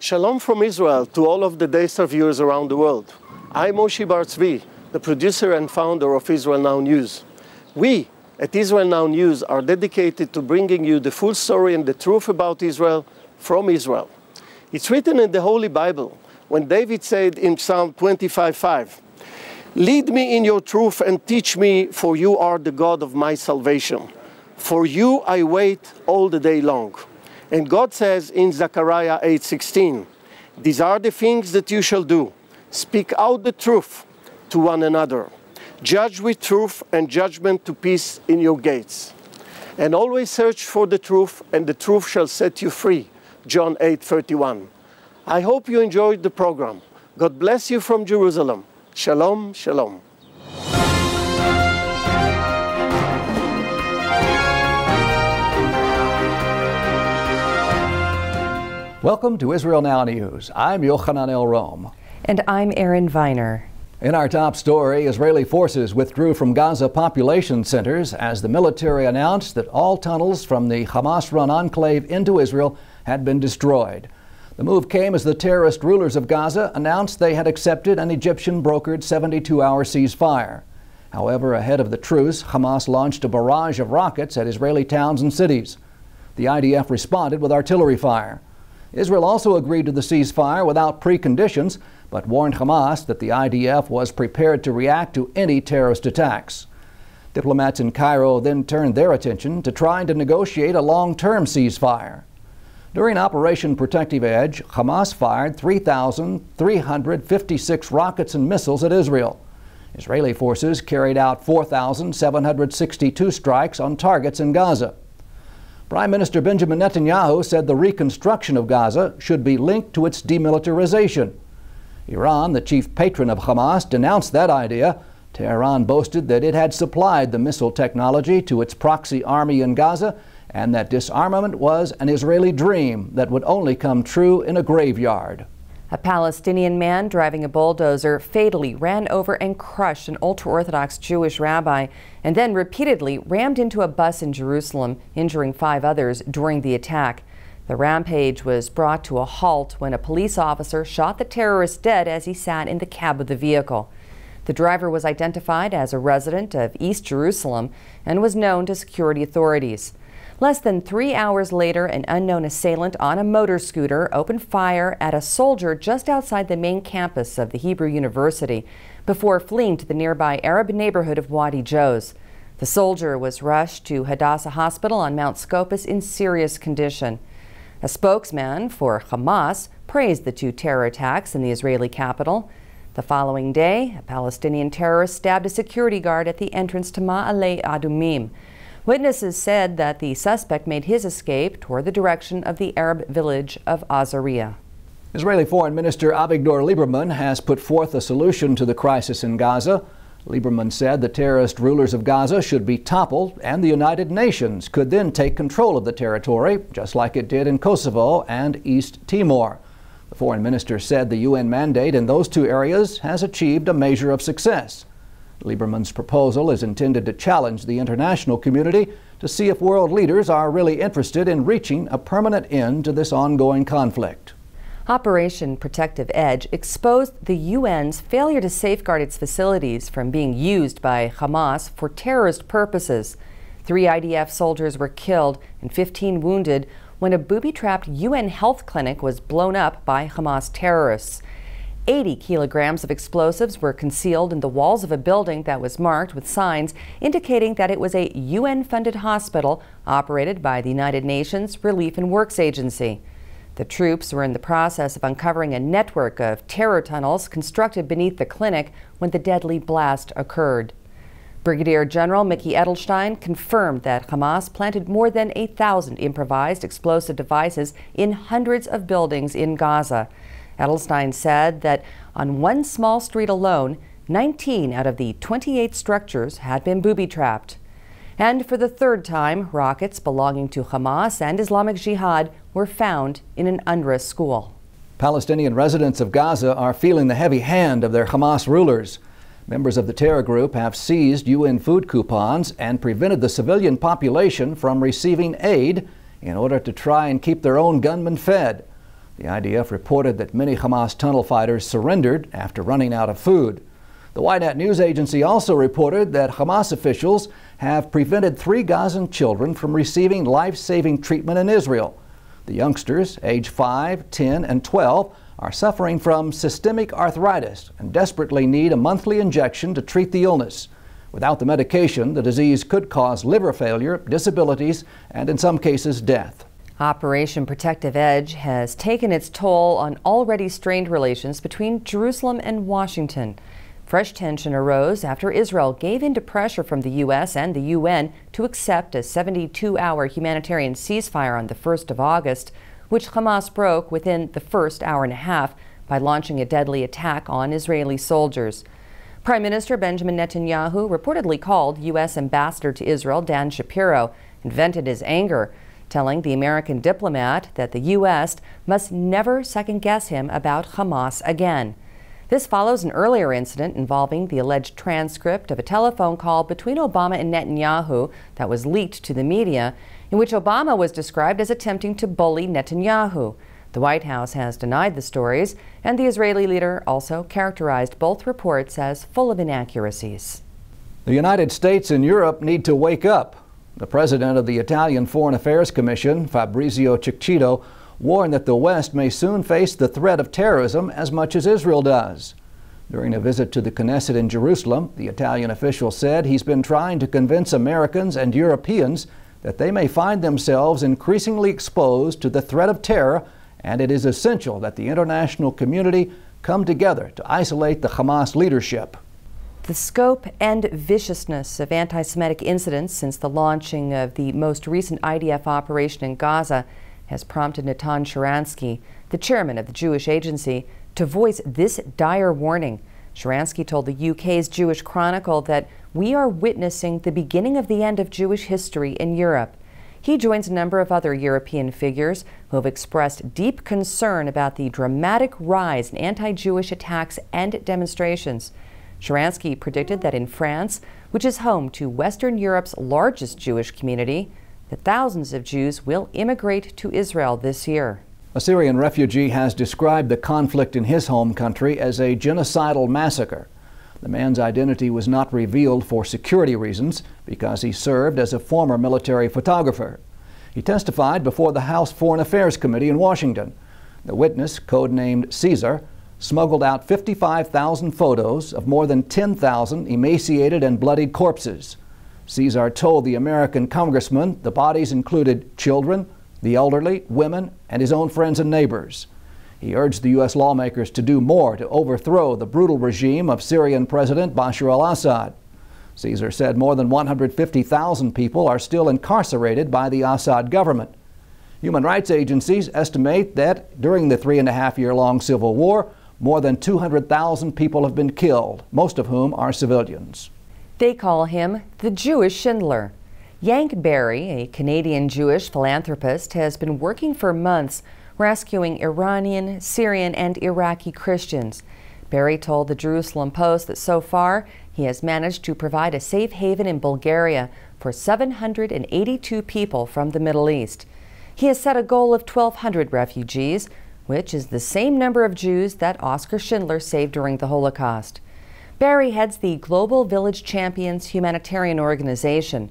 Shalom from Israel to all of the Daystar viewers around the world. I'm Moshe Bar Tzvi, the producer and founder of Israel Now News. We at Israel Now News are dedicated to bringing you the full story and the truth about Israel from Israel. It's written in the Holy Bible when David said in Psalm 25:5, "Lead me in your truth and teach me, for you are the God of my salvation. For you I wait all the day long." And God says in Zechariah 8:16, "These are the things that you shall do. Speak out the truth to one another. Judge with truth and judgment to peace in your gates. And always search for the truth, and the truth shall set you free." John 8:31. I hope you enjoyed the program. God bless you from Jerusalem. Shalom, shalom. Welcome to Israel Now News. I'm Yochanan El Rom. And I'm Erin Viner. In our top story, Israeli forces withdrew from Gaza population centers as the military announced that all tunnels from the Hamas-run enclave into Israel had been destroyed. The move came as the terrorist rulers of Gaza announced they had accepted an Egyptian-brokered 72-hour ceasefire. However, ahead of the truce, Hamas launched a barrage of rockets at Israeli towns and cities. The IDF responded with artillery fire. Israel also agreed to the ceasefire without preconditions, but warned Hamas that the IDF was prepared to react to any terrorist attacks. Diplomats in Cairo then turned their attention to trying to negotiate a long-term ceasefire. During Operation Protective Edge, Hamas fired 3,356 rockets and missiles at Israel. Israeli forces carried out 4,762 strikes on targets in Gaza. Prime Minister Benjamin Netanyahu said the reconstruction of Gaza should be linked to its demilitarization. Iran, the chief patron of Hamas, denounced that idea. Tehran boasted that it had supplied the missile technology to its proxy army in Gaza and that disarmament was an Israeli dream that would only come true in a graveyard. A Palestinian man driving a bulldozer fatally ran over and crushed an ultra-Orthodox Jewish rabbi and then repeatedly rammed into a bus in Jerusalem, injuring 5 others during the attack. The rampage was brought to a halt when a police officer shot the terrorist dead as he sat in the cab of the vehicle. The driver was identified as a resident of East Jerusalem and was known to security authorities. Less than 3 hours later, an unknown assailant on a motor scooter opened fire at a soldier just outside the main campus of the Hebrew University before fleeing to the nearby Arab neighborhood of Wadi Joz. The soldier was rushed to Hadassah Hospital on Mount Scopus in serious condition. A spokesman for Hamas praised the 2 terror attacks in the Israeli capital. The following day, a Palestinian terrorist stabbed a security guard at the entrance to Ma'ale Adumim. Witnesses said that the suspect made his escape toward the direction of the Arab village of Azariah. Israeli Foreign Minister Avigdor Lieberman has put forth a solution to the crisis in Gaza. Lieberman said the terrorist rulers of Gaza should be toppled and the United Nations could then take control of the territory, just like it did in Kosovo and East Timor. The foreign minister said the UN mandate in those 2 areas has achieved a measure of success. Lieberman's proposal is intended to challenge the international community to see if world leaders are really interested in reaching a permanent end to this ongoing conflict. Operation Protective Edge exposed the UN's failure to safeguard its facilities from being used by Hamas for terrorist purposes. 3 IDF soldiers were killed and 15 wounded when a booby-trapped UN health clinic was blown up by Hamas terrorists. 80 kilograms of explosives were concealed in the walls of a building that was marked with signs indicating that it was a UN-funded hospital operated by the United Nations Relief and Works Agency. The troops were in the process of uncovering a network of terror tunnels constructed beneath the clinic when the deadly blast occurred. Brigadier General Mickey Edelstein confirmed that Hamas planted more than 1,000 improvised explosive devices in hundreds of buildings in Gaza. Edelstein said that on one small street alone, 19 out of the 28 structures had been booby-trapped. And for the 3rd time, rockets belonging to Hamas and Islamic Jihad were found in an UNRWA school. Palestinian residents of Gaza are feeling the heavy hand of their Hamas rulers. Members of the terror group have seized UN food coupons and prevented the civilian population from receiving aid in order to try and keep their own gunmen fed. The IDF reported that many Hamas tunnel fighters surrendered after running out of food. The Ynet news agency also reported that Hamas officials have prevented 3 Gazan children from receiving life-saving treatment in Israel. The youngsters, age 5, 10, and 12, are suffering from systemic arthritis and desperately need a monthly injection to treat the illness. Without the medication, the disease could cause liver failure, disabilities, and in some cases, death. Operation Protective Edge has taken its toll on already strained relations between Jerusalem and Washington. Fresh tension arose after Israel gave in to pressure from the U.S. and the UN to accept a 72-hour humanitarian ceasefire on the 1st of August, which Hamas broke within the first hour and a half by launching a deadly attack on Israeli soldiers. Prime Minister Benjamin Netanyahu reportedly called U.S. Ambassador to Israel Dan Shapiro and vented his anger, telling the American diplomat that the U.S. must never second-guess him about Hamas again. This follows an earlier incident involving the alleged transcript of a telephone call between Obama and Netanyahu that was leaked to the media, in which Obama was described as attempting to bully Netanyahu. The White House has denied the stories, and the Israeli leader also characterized both reports as full of inaccuracies. The United States and Europe need to wake up. The president of the Italian Foreign Affairs Commission, Fabrizio Cicchito, warned that the West may soon face the threat of terrorism as much as Israel does. During a visit to the Knesset in Jerusalem, the Italian official said he's been trying to convince Americans and Europeans that they may find themselves increasingly exposed to the threat of terror, and it is essential that the international community come together to isolate the Hamas leadership. The scope and viciousness of anti-Semitic incidents since the launching of the most recent IDF operation in Gaza has prompted Natan Sharansky, the chairman of the Jewish Agency, to voice this dire warning. Sharansky told the UK's Jewish Chronicle that we are witnessing the beginning of the end of Jewish history in Europe. He joins a number of other European figures who have expressed deep concern about the dramatic rise in anti-Jewish attacks and demonstrations. Sharansky predicted that in France, which is home to Western Europe's largest Jewish community, that thousands of Jews will immigrate to Israel this year. A Syrian refugee has described the conflict in his home country as a genocidal massacre. The man's identity was not revealed for security reasons because he served as a former military photographer. He testified before the House Foreign Affairs Committee in Washington. The witness, codenamed Caesar, smuggled out 55,000 photos of more than 10,000 emaciated and bloodied corpses. Caesar told the American congressman the bodies included children, the elderly, women, and his own friends and neighbors. He urged the U.S. lawmakers to do more to overthrow the brutal regime of Syrian President Bashar al-Assad. Caesar said more than 150,000 people are still incarcerated by the Assad government. Human rights agencies estimate that during the 3.5-year-long civil war, more than 200,000 people have been killed, most of whom are civilians. They call him the Jewish Schindler. Yank Barry, a Canadian Jewish philanthropist, has been working for months rescuing Iranian, Syrian, and Iraqi Christians. Barry told the Jerusalem Post that so far he has managed to provide a safe haven in Bulgaria for 782 people from the Middle East. He has set a goal of 1,200 refugees, which is the same number of Jews that Oskar Schindler saved during the Holocaust. Barry heads the Global Village Champions humanitarian organization.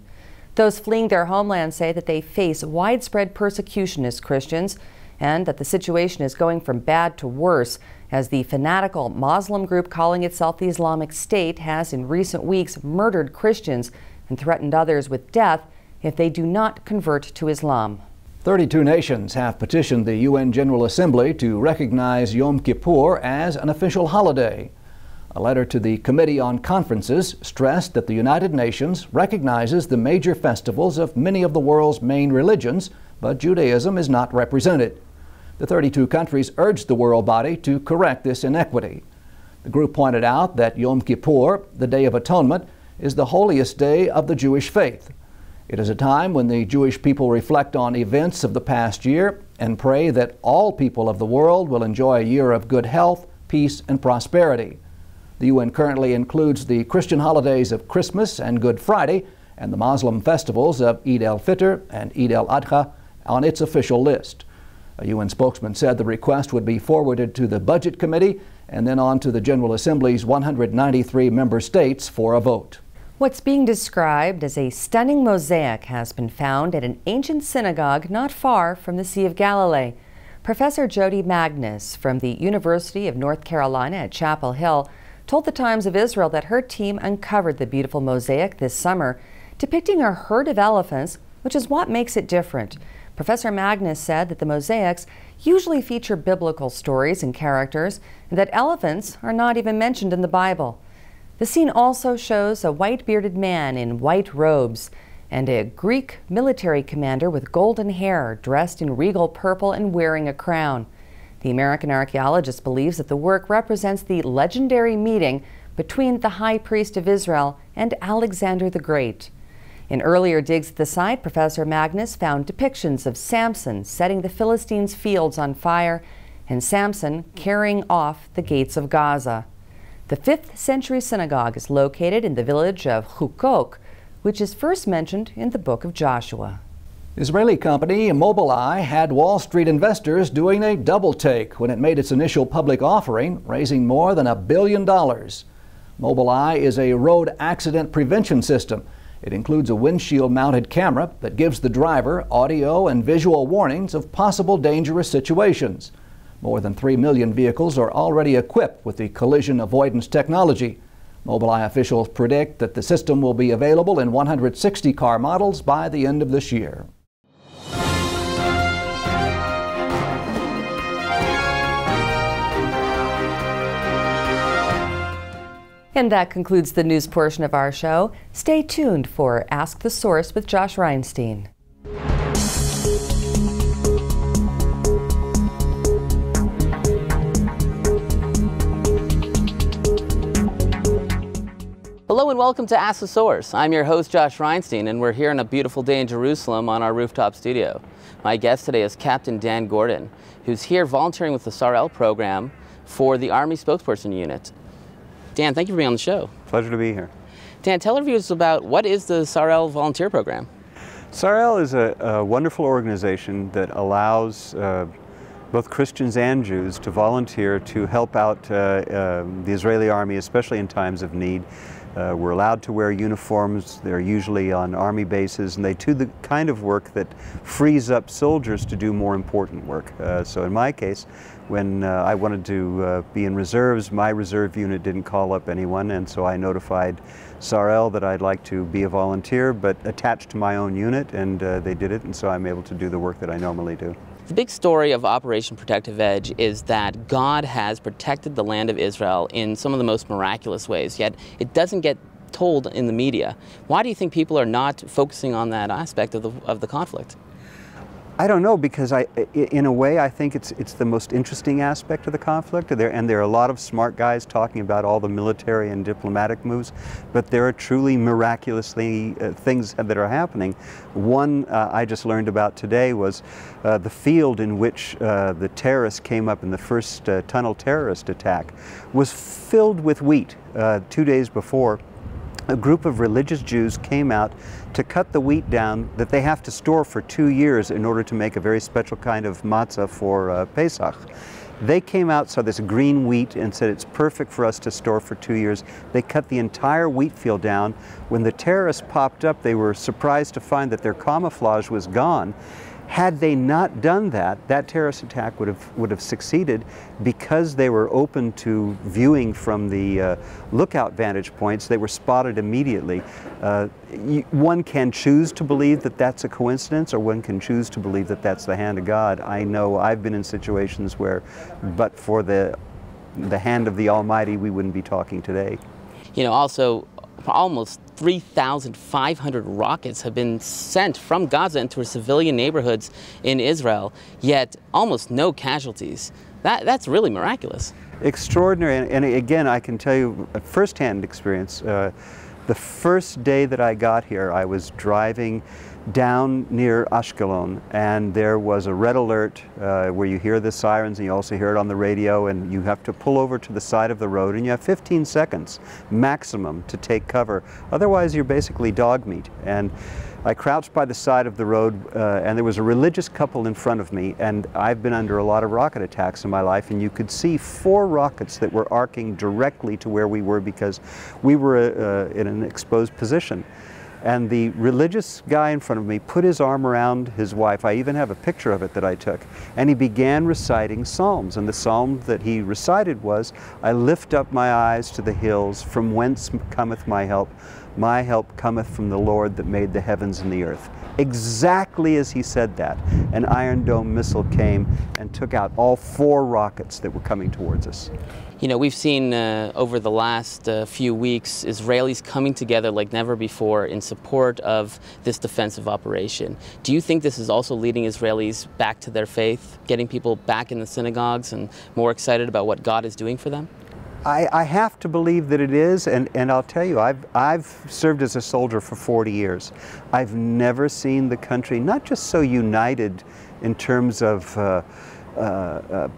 Those fleeing their homeland say that they face widespread persecution as Christians and that the situation is going from bad to worse as the fanatical Muslim group calling itself the Islamic State has in recent weeks murdered Christians and threatened others with death if they do not convert to Islam. 32 nations have petitioned the UN General Assembly to recognize Yom Kippur as an official holiday. A letter to the Committee on Conferences stressed that the United Nations recognizes the major festivals of many of the world's main religions, but Judaism is not represented. The 32 countries urged the world body to correct this inequity. The group pointed out that Yom Kippur, the Day of Atonement, is the holiest day of the Jewish faith. It is a time when the Jewish people reflect on events of the past year and pray that all people of the world will enjoy a year of good health, peace, and prosperity. The UN currently includes the Christian holidays of Christmas and Good Friday and the Muslim festivals of Eid al-Fitr and Eid al-Adha on its official list. A UN spokesman said the request would be forwarded to the Budget Committee and then on to the General Assembly's 193 member states for a vote. What's being described as a stunning mosaic has been found at an ancient synagogue not far from the Sea of Galilee. Professor Jody Magnus from the University of North Carolina at Chapel Hill told the Times of Israel that her team uncovered the beautiful mosaic this summer, depicting a herd of elephants, which is what makes it different. Professor Magnus said that the mosaics usually feature biblical stories and characters, and that elephants are not even mentioned in the Bible. The scene also shows a white-bearded man in white robes and a Greek military commander with golden hair, dressed in regal purple and wearing a crown. The American archaeologist believes that the work represents the legendary meeting between the high priest of Israel and Alexander the Great. In earlier digs at the site, Professor Magnus found depictions of Samson setting the Philistines' fields on fire and Samson carrying off the gates of Gaza. The 5th century synagogue is located in the village of Hukok, which is first mentioned in the book of Joshua. Israeli company Mobileye had Wall Street investors doing a double take when it made its initial public offering, raising more than $1 billion. Mobileye is a road accident prevention system. It includes a windshield-mounted camera that gives the driver audio and visual warnings of possible dangerous situations. More than 3 million vehicles are already equipped with the collision avoidance technology. Mobileye officials predict that the system will be available in 160 car models by the end of this year. And that concludes the news portion of our show. Stay tuned for Ask the Source with Josh Reinstein. Hello and welcome to Ask the Source. I'm your host, Josh Reinstein, and we're here on a beautiful day in Jerusalem on our rooftop studio. My guest today is Captain Dan Gordon, who's here volunteering with the SAREL program for the Army Spokesperson Unit. Dan, thank you for being on the show. Pleasure to be here. Dan, tell our viewers about what is the SAREL volunteer program? SAREL is a wonderful organization that allows both Christians and Jews to volunteer to help out the Israeli army, especially in times of need. We're allowed to wear uniforms. They're usually on army bases, and they do the kind of work that frees up soldiers to do more important work. So in my case, when I wanted to be in reserves, my reserve unit didn't call up anyone, and so I notified SAREL that I'd like to be a volunteer, but attached to my own unit, and they did it, and so I'm able to do the work that I normally do. The big story of Operation Protective Edge is that God has protected the land of Israel in some of the most miraculous ways, yet it doesn't get told in the media. Why do you think people are not focusing on that aspect of the conflict? I don't know, because in a way, I think it's the most interesting aspect of the conflict. And there are a lot of smart guys talking about all the military and diplomatic moves, but there are truly miraculous things that are happening. One I just learned about today was the field in which the terrorists came up in the first tunnel terrorist attack was filled with wheat 2 days before. A group of religious Jews came out to cut the wheat down that they have to store for 2 years in order to make a very special kind of matzah for Pesach. They came out, saw this green wheat, and said it's perfect for us to store for 2 years. They cut the entire wheat field down. When the terrorists popped up, they were surprised to find that their camouflage was gone. Had they not done that, that terrorist attack would have succeeded, because they were open to viewing from the lookout vantage points. They were spotted immediately. One can choose to believe that that's a coincidence, or one can choose to believe that that's the hand of God. I know I've been in situations where, but for the hand of the Almighty, we wouldn't be talking today. You know, also, almost 3,500 rockets have been sent from Gaza into civilian neighborhoods in Israel, yet almost no casualties. That's really miraculous. Extraordinary, and again, I can tell you a first-hand experience. The first day that I got here, I was driving down near Ashkelon, and there was a red alert where you hear the sirens and you also hear it on the radio, and you have to pull over to the side of the road, and you have 15 seconds maximum to take cover. Otherwise you're basically dog meat. And I crouched by the side of the road, and there was a religious couple in front of me, and I've been under a lot of rocket attacks in my life, and you could see 4 rockets that were arcing directly to where we were because we were in an exposed position. And the religious guy in front of me put his arm around his wife. I even have a picture of it that I took. And he began reciting psalms. And the psalm that he recited was, "I lift up my eyes to the hills, from whence cometh my help. My help cometh from the Lord that made the heavens and the earth." Exactly as he said that, an Iron Dome missile came and took out all 4 rockets that were coming towards us. You know, we've seen over the last few weeks Israelis coming together like never before in support of this defensive operation. Do you think this is also leading Israelis back to their faith, getting people back in the synagogues and more excited about what God is doing for them? I have to believe that it is, and I'll tell you, I've served as a soldier for 40 years. I've never seen the country not just so united in terms of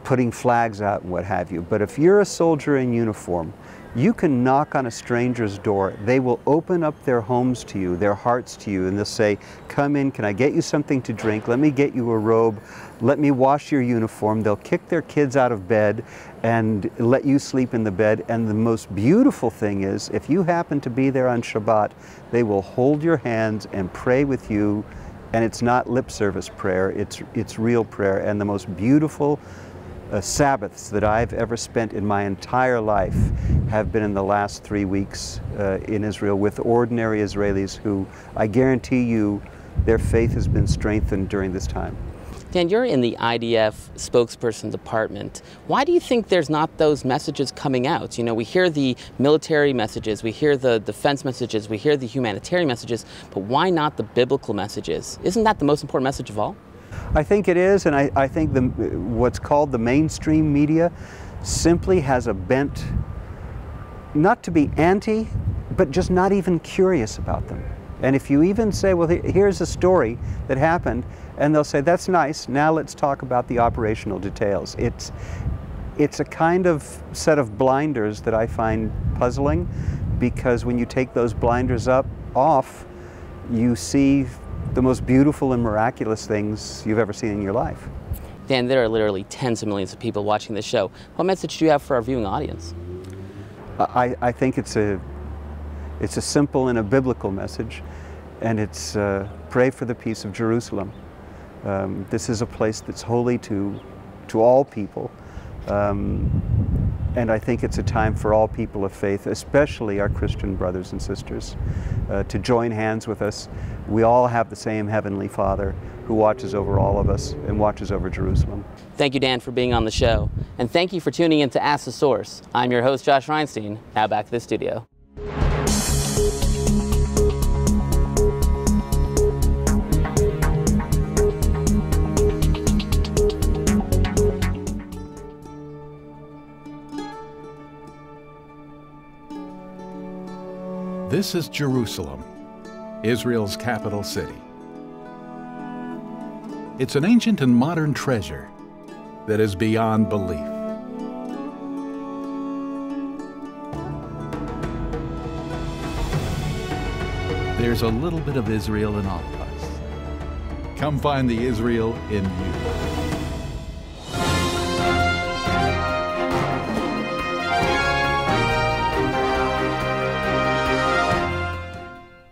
putting flags out and what have you, but if you're a soldier in uniform, you can knock on a stranger's door. They will open up their homes to you, their hearts to you, and they'll say, "Come in, can I get you something to drink? Let me get you a robe. Let me wash your uniform." They'll kick their kids out of bed and let you sleep in the bed. And the most beautiful thing is, if you happen to be there on Shabbat, they will hold your hands and pray with you. And it's not lip service prayer, it's real prayer. And the most beautiful Sabbaths that I've ever spent in my entire life have been in the last 3 weeks in Israel with ordinary Israelis who, I guarantee you, their faith has been strengthened during this time. Dan, you're in the IDF spokesperson department. Why do you think there's not those messages coming out? You know, we hear the military messages, we hear the defense messages, we hear the humanitarian messages, but why not the biblical messages? Isn't that the most important message of all? I think it is, and I think what's called the mainstream media simply has a bent not to be anti, but just not even curious about them. And if you even say, well, here's a story that happened, and they'll say, that's nice, now let's talk about the operational details. It's a kind of set of blinders that I find puzzling, because when you take those blinders off, you see the most beautiful and miraculous things you've ever seen in your life. Dan, there are literally tens of millions of people watching this show. What message do you have for our viewing audience? I think it's a simple and a biblical message, and it's pray for the peace of Jerusalem. This is a place that's holy to all people, and I think it's a time for all people of faith, especially our Christian brothers and sisters, to join hands with us. We all have the same Heavenly Father who watches over all of us and watches over Jerusalem. Thank you, Dan, for being on the show, and thank you for tuning in to Ask the Source. I'm your host, Josh Reinstein. Now back to the studio. This is Jerusalem, Israel's capital city. It's an ancient and modern treasure that is beyond belief. There's a little bit of Israel in all of us. Come find the Israel in you.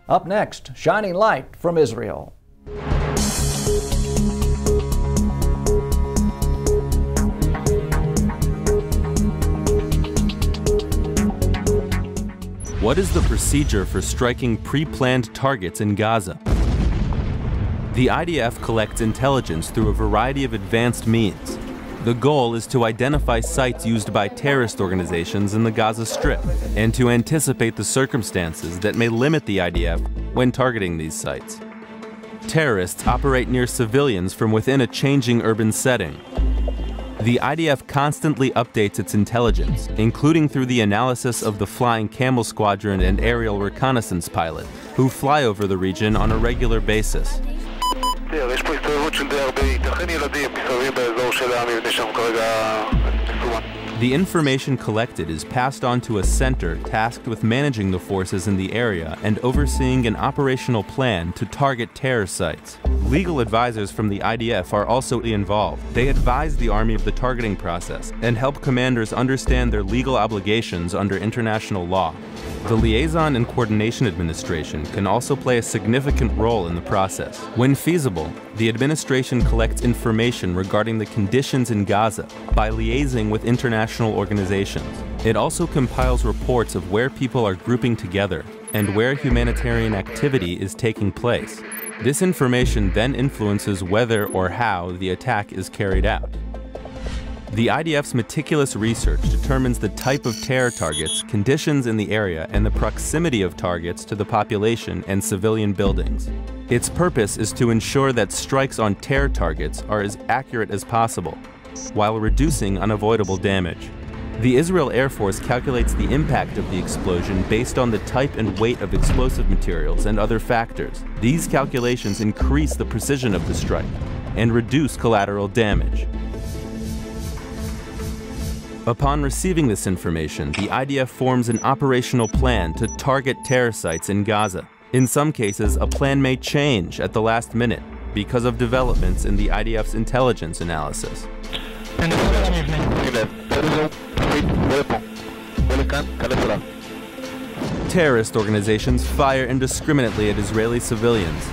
Up next, shining light from Israel. What is the procedure for striking pre-planned targets in Gaza? The IDF collects intelligence through a variety of advanced means. The goal is to identify sites used by terrorist organizations in the Gaza Strip and to anticipate the circumstances that may limit the IDF when targeting these sites. Terrorists operate near civilians from within a changing urban setting. The IDF constantly updates its intelligence, including through the analysis of the Flying Camel Squadron and aerial reconnaissance pilot, who fly over the region on a regular basis. The information collected is passed on to a center tasked with managing the forces in the area and overseeing an operational plan to target terror sites. Legal advisors from the IDF are also involved. They advise the Army of the targeting process and help commanders understand their legal obligations under international law. The Liaison and Coordination Administration can also play a significant role in the process. When feasible, the administration collects information regarding the conditions in Gaza by liaising with international organizations. It also compiles reports of where people are grouping together and where humanitarian activity is taking place. This information then influences whether or how the attack is carried out. The IDF's meticulous research determines the type of terror targets, conditions in the area, and the proximity of targets to the population and civilian buildings. Its purpose is to ensure that strikes on terror targets are as accurate as possible, while reducing unavoidable damage. The Israel Air Force calculates the impact of the explosion based on the type and weight of explosive materials and other factors. These calculations increase the precision of the strike and reduce collateral damage. Upon receiving this information, the IDF forms an operational plan to target terror sites in Gaza. In some cases, a plan may change at the last minute because of developments in the IDF's intelligence analysis. Terrorist organizations fire indiscriminately at Israeli civilians.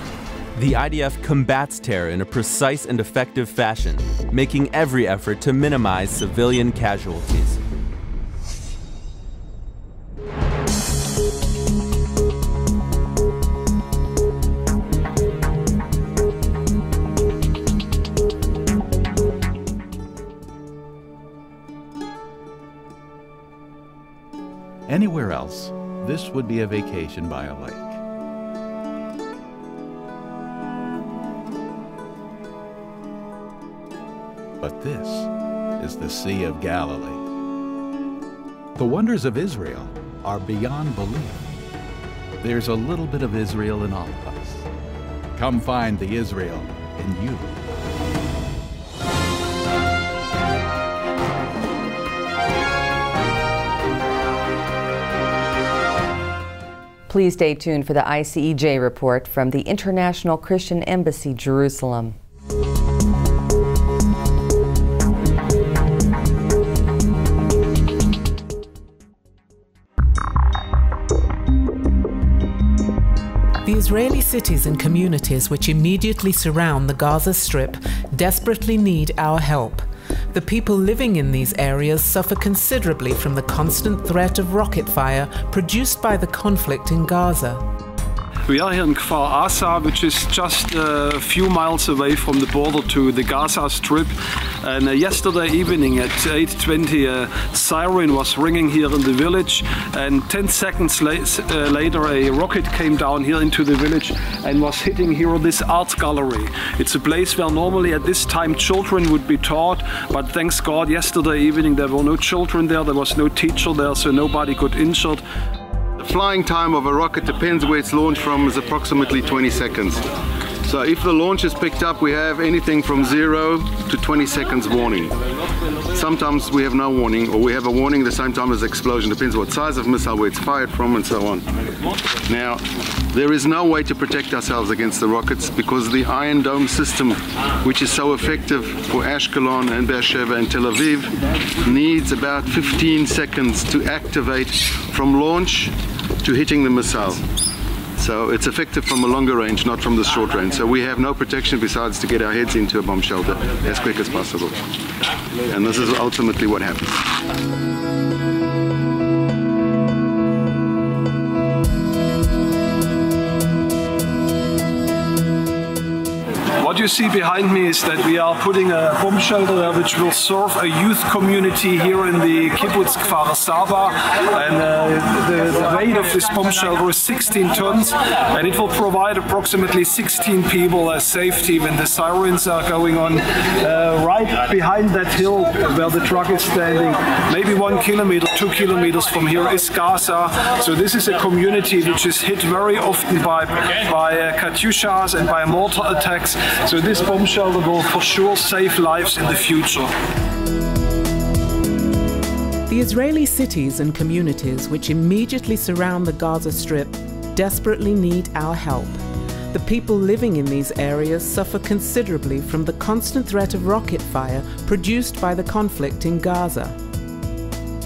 The IDF combats terror in a precise and effective fashion, making every effort to minimize civilian casualties. Anywhere else, this would be a vacation by a lake. But this is the Sea of Galilee. The wonders of Israel are beyond belief. There's a little bit of Israel in all of us. Come find the Israel in you. Please stay tuned for the ICJ report from the International Christian Embassy, Jerusalem. The Israeli cities and communities which immediately surround the Gaza Strip desperately need our help. The people living in these areas suffer considerably from the constant threat of rocket fire produced by the conflict in Gaza. We are here in Kfar Asa, which is just a few miles away from the border to the Gaza Strip. And yesterday evening at 8:20, a siren was ringing here in the village. And 10 seconds later, a rocket came down here into the village and was hitting here this art gallery. It's a place where normally at this time children would be taught. But thanks God, yesterday evening there were no children there, there was no teacher there, so nobody got injured. The flying time of a rocket, depends where it's launched from, is approximately 20 seconds. So if the launch is picked up, we have anything from 0 to 20 seconds warning. Sometimes we have no warning, or we have a warning the same time as the explosion. Depends what size of missile, where it's fired from, and so on. Now, there is no way to protect ourselves against the rockets because the Iron Dome system, which is so effective for Ashkelon and Beersheba and Tel Aviv, needs about 15 seconds to activate from launch to hitting the missile. So it's effective from a longer range, not from the short range. So we have no protection besides to get our heads into a bomb shelter as quick as possible. And this is ultimately what happens. What you you see behind me is that we are putting a bomb shelter there which will serve a youth community here in the kibbutz Kfar Saba. And the weight of this bomb shelter is 16 tons, and it will provide approximately 16 people safety when the sirens are going on. Right behind that hill where the truck is standing, maybe 1 kilometer, 2 kilometers from here is Gaza. So this is a community which is hit very often by Katyushas and by mortar attacks. So this bomb shelter will for sure save lives in the future. The Israeli cities and communities which immediately surround the Gaza Strip desperately need our help. The people living in these areas suffer considerably from the constant threat of rocket fire produced by the conflict in Gaza.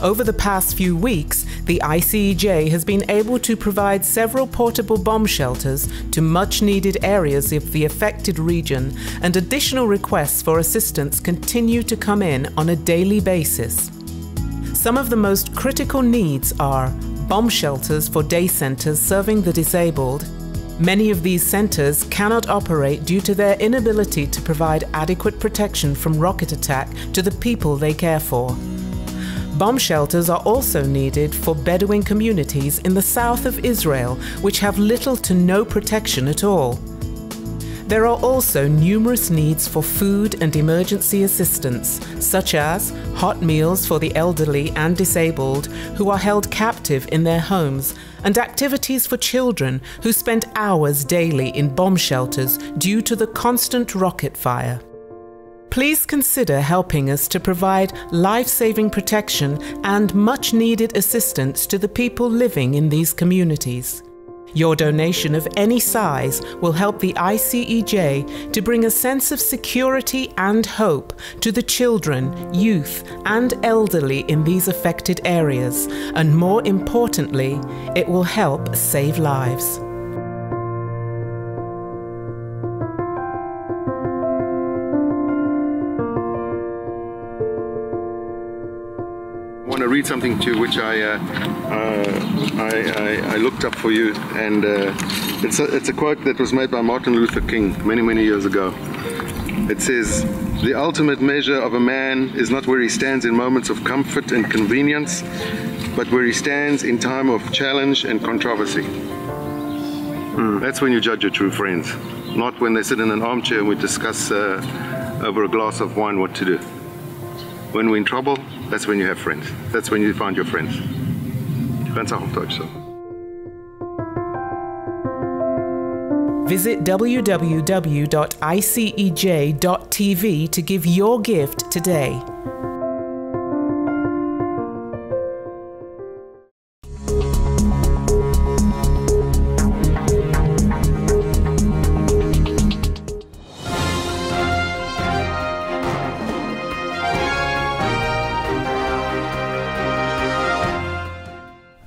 Over the past few weeks, the ICJ has been able to provide several portable bomb shelters to much-needed areas of the affected region, and additional requests for assistance continue to come in on a daily basis. Some of the most critical needs are bomb shelters for day centers serving the disabled. Many of these centers cannot operate due to their inability to provide adequate protection from rocket attack to the people they care for. Bomb shelters are also needed for Bedouin communities in the south of Israel, which have little to no protection at all. There are also numerous needs for food and emergency assistance, such as hot meals for the elderly and disabled who are held captive in their homes, and activities for children who spend hours daily in bomb shelters due to the constant rocket fire. Please consider helping us to provide life-saving protection and much-needed assistance to the people living in these communities. Your donation of any size will help the ICEJ to bring a sense of security and hope to the children, youth, and elderly in these affected areas, and more importantly, it will help save lives. I want to read something to you which I looked up for you, and it's a quote that was made by Martin Luther King many years ago. It says, "The ultimate measure of a man is not where he stands in moments of comfort and convenience, but where he stands in time of challenge and controversy." That's when you judge your true friends, not when they sit in an armchair and we discuss over a glass of wine what to do. When we're in trouble, that's when you have friends. That's when you find your friends. Ganz auch auf Deutsch so. Visit www.icej.tv to give your gift today.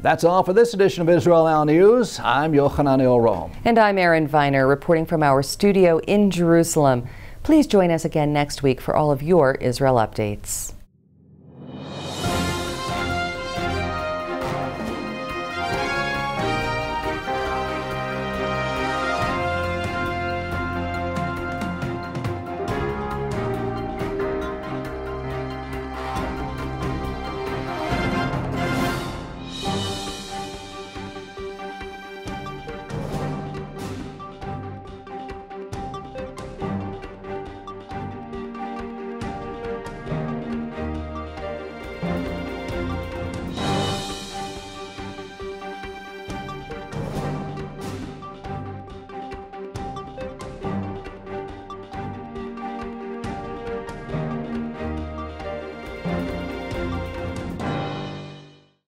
That's all for this edition of Israel Now News. I'm Yochanan Rom. And I'm Erin Viner, reporting from our studio in Jerusalem. Please join us again next week for all of your Israel updates.